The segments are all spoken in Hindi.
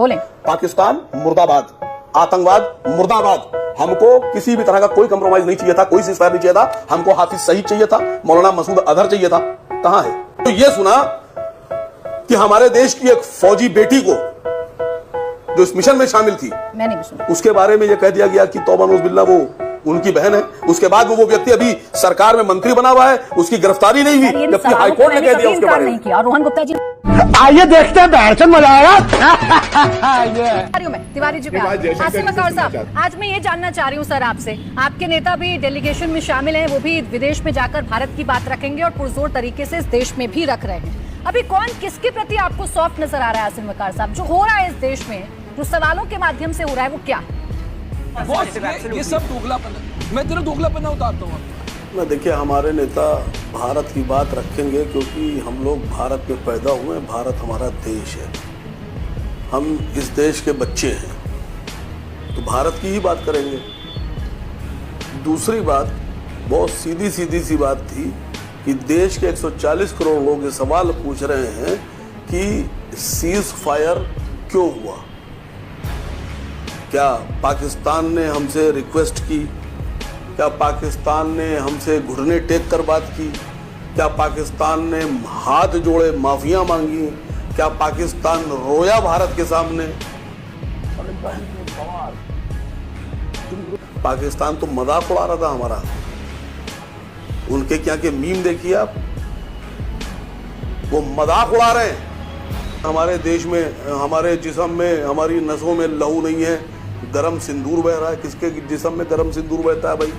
बोले। पाकिस्तान मुर्दाबाद, आतंकवाद मुर्दाबाद। हमको किसी भी तरह का कोई कंप्रोमाइज नहीं चाहिए था, कोई सीज़फायर नहीं चाहिए था। हमको हाफिज सईद चाहिए था, मौलाना मसूद अजहर चाहिए था। कहां है? तो ये सुना कि हमारे देश की एक फौजी बेटी को जो इस मिशन में शामिल थी, मैंने भी सुना, उसके बारे में यह कह दिया गया कि तौबा नौज़ बिल्लाह वो उनकी बहन है। उसके बाद वो व्यक्ति अभी सरकार में मंत्री बना हुआ है, उसकी गिरफ्तारी नहीं हुई, जबकि हाईकोर्ट ने कह दिया उसके बारे में। रोहन गुप्ता जी, आइए देखते हैं, बैठकर मजा आएगा। तिवारी जी, आसिम वकार साहब, आज मैं ये जानना चाह रही हूँ सर आपसे, आपके नेता भी डेलीगेशन में शामिल हैं, वो भी विदेश में जाकर भारत की बात रखेंगे और पुरजोर तरीके से इस देश में भी रख रहे हैं। अभी कौन किसके प्रति आपको सॉफ्ट नजर आ रहा है आसिम वकार साहब? जो हो रहा है इस देश में, जो सवालों के माध्यम से हो रहा है, वो क्या है? ये सब दोगलापन है। मैं तेरा दोगलापन उतारता हूँ। ना देखिए, हमारे नेता भारत की बात रखेंगे क्योंकि हम लोग भारत में पैदा हुए हैं, भारत हमारा देश है, हम इस देश के बच्चे हैं, तो भारत की ही बात करेंगे। दूसरी बात, बहुत सीधी सी बात थी कि देश के 140 करोड़ लोग ये सवाल पूछ रहे हैं कि सीज फायर क्यों हुआ। क्या पाकिस्तान ने हमसे रिक्वेस्ट की? क्या पाकिस्तान ने हमसे घुटने टेक कर बात की? क्या पाकिस्तान ने हाथ जोड़े माफिया मांगी? क्या पाकिस्तान रोया भारत के सामने? पाकिस्तान तो मजाक उड़ा रहा था हमारा। उनके क्या के मीम देखिए आप, वो मजाक उड़ा रहे हैं। हमारे देश में, हमारे जिस्म में, हमारी नसों में लहू नहीं है, गरम सिंदूर बह रहा है। किसके जिस्म में गरम सिंदूर बहता है भाई?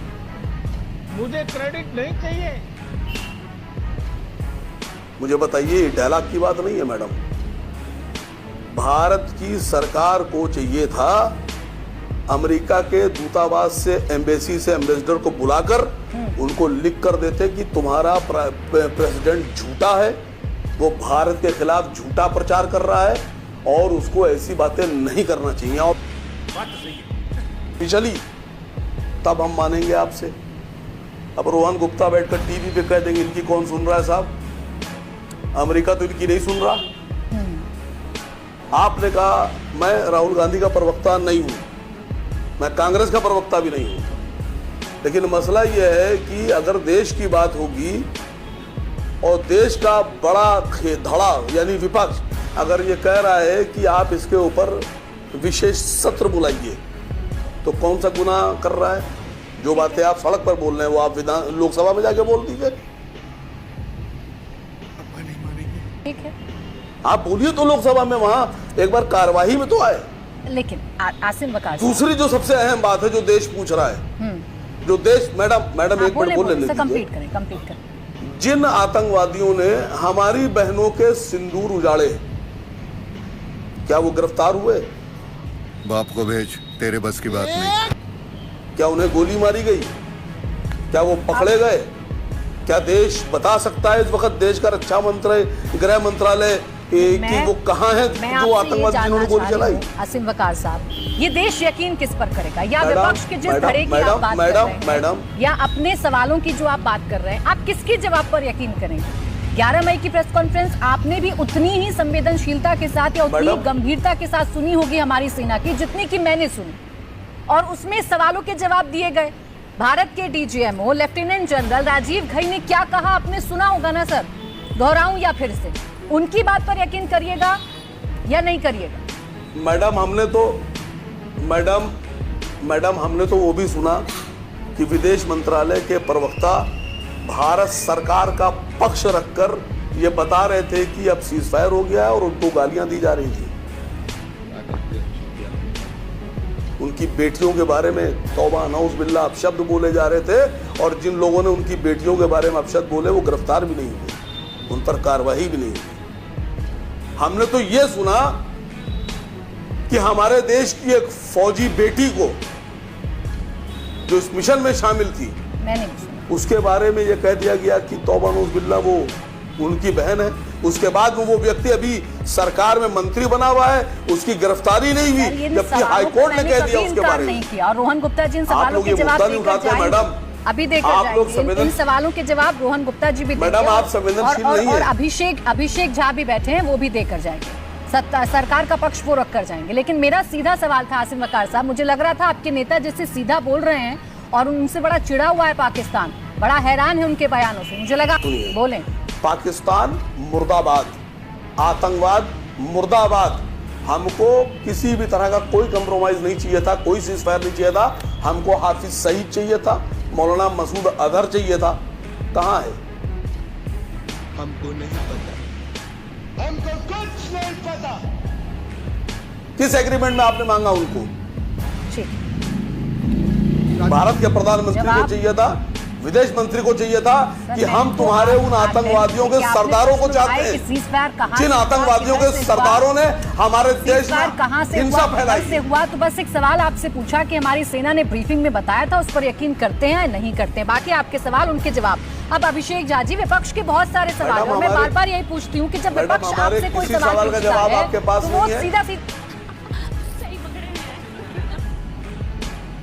मुझे क्रेडिट नहीं चाहिए। मुझे बताइए, ये डायलॉग की बात नहीं है मैडम। भारत की सरकार को चाहिए था अमेरिका के दूतावास से, एम्बेसी से एम्बेसडर को बुलाकर उनको लिख कर देते कि तुम्हारा प्रेसिडेंट झूठा है, वो भारत के खिलाफ झूठा प्रचार कर रहा है और उसको ऐसी बातें नहीं करना चाहिए। और चली तब हम मानेंगे आपसे। अब रोहन गुप्ता बैठकर टीवी पे कह देंगे इनकी कौन सुन रहा है साहब, अमेरिका तो इनकी नहीं सुन रहा। आपने कहा मैं राहुल गांधी का प्रवक्ता नहीं हूं, मैं कांग्रेस का प्रवक्ता भी नहीं हूं, लेकिन मसला यह है कि अगर देश की बात होगी और देश का बड़ा धड़ा यानी विपक्ष अगर ये कह रहा है कि आप इसके ऊपर विशेष सत्र बुलाइए, तो कौन सा गुनाह कर रहा है? जो बातें आप सड़क पर बोल रहे हैं वो आप विधान लोकसभा में जाके बोल दीजिए। ठीक है, आप बोलिए तो लोकसभा में, वहां एक बार कार्यवाही में तो आए। लेकिन आसिम वकार, दूसरी जो सबसे अहम बात है, जो देश पूछ रहा है, जो देश, मैडम एक मिनट बोल लेने कंप्लीट करें। जिन आतंकवादियों ने हमारी बहनों के सिंदूर उजाड़े, क्या वो गिरफ्तार हुए? बाप को भेज, तेरे बस की बात नहीं। क्या उन्हें गोली मारी गई? क्या वो पकड़े गए? क्या देश बता सकता है इस वक्त, देश का रक्षा मंत्री, गृह मंत्रालय कि वो कहां है जो आतंकवादी जिन्होंने गोली चलाई? आसिम वकार साहब, ये देश यकीन किस पर करेगा? या विपक्ष के जिस धड़े की आप बात कर रहे हैं, या अपने सवालों की जो आप बात कर रहे हैं, आप किसके जवाब पर यकीन करेंगे? 11 मई की प्रेस कॉन्फ्रेंस आपने भी उतनी ही संवेदनशीलता के साथ या उतनी गंभीरता के साथ सुनी होगी हमारी सेना की, जितनी कि मैंने सुनी, और उसमें सवालों के जवाब दिए गए। भारत के DGMO lieutenant general Rajiv Ghai ने क्या कहा आपने सुना होगा ना सर, दोहराऊं या फिर से? उनकी बात पर यकीन करिएगा या नहीं करिएगा? मैडम हमने तो वो भी सुना कि विदेश मंत्रालय के प्रवक्ता भारत सरकार का पक्ष रखकर ये बता रहे थे कि अब सीज़फायर हो गया है और उनको गालियां दी जा रही थी। उनकी बेटियों के बारे में तौबा नऊज़ बिल्लाह अपशब्द बोले जा रहे थे, और जिन लोगों ने उनकी बेटियों के बारे में अपशब्द बोले वो गिरफ्तार भी नहीं हुए, उन पर कार्रवाई भी नहीं हुई। हमने तो ये सुना कि हमारे देश की एक फौजी बेटी को जो इस मिशन में शामिल थी, मैंने भी सुना, उसके बारे में ये कह दिया गया कि तौबा नऊज़ बिल्लाह वो उनकी बहन है। उसके बाद वो व्यक्ति अभी सरकार में मंत्री बना हुआ है, उसकी गिरफ्तारी नहीं हुई, जबकि हाईकोर्ट ने कह दिया उसके बारे में। और रोहन गुप्ता जी इन सवालों के जवाब देकर जाएंगे, मैडम अभी देकर जाएंगे इन सवालों के जवाब रोहन गुप्ता जी भी, मैडम आप संवेदनशील नहीं है। और अभिषेक झा भी बैठे हैं, वो भी देकर जाएंगे। सरकार का पक्ष वो रख कर जाएंगे। लेकिन मेरा सीधा सवाल था आसिम वकार साहब, मुझे लग रहा था आपके नेता जैसे सीधा बोल रहे हैं और उनसे बड़ा चिढ़ा हुआ है पाकिस्तान, बड़ा हैरान है उनके बयानों से, मुझे लगा बोलें। पाकिस्तान मुर्दाबाद, आतंकवाद मुर्दाबाद। हमको किसी भी तरह का कोई कंप्रोमाइज नहीं चाहिए था, कोई सीजफायर नहीं चाहिए था। हमको हाफिज सईद चाहिए था, मौलाना मसूद अजहर चाहिए था। कहाँ है? हमको नहीं पता, हमको कुछ नहीं पता। किस एग्रीमेंट में आपने मांगा उनको? ठीक, भारत के प्रधानमंत्री को चाहिए था, विदेश मंत्री को चाहिए था कि हम तुम्हारे उन आतंकवादियों के सरदारों को चाहते हैं, जिन आतंकवादियों के सरदारों ने हमारे देश में हिंसा फैलाई हुआ। तो बस एक सवाल आपसे पूछा कि हमारी सेना ने ब्रीफिंग में बताया था, उस पर यकीन करते हैं नहीं करते हैं? बाकी आपके सवाल उनके जवाब। अब अभिषेक झा जी, विपक्ष के बहुत सारे सवाल, मैं बार बार यही पूछती हूँ कि जब विपक्ष आपसे कोई सवाल पूछता है तो वो सीधा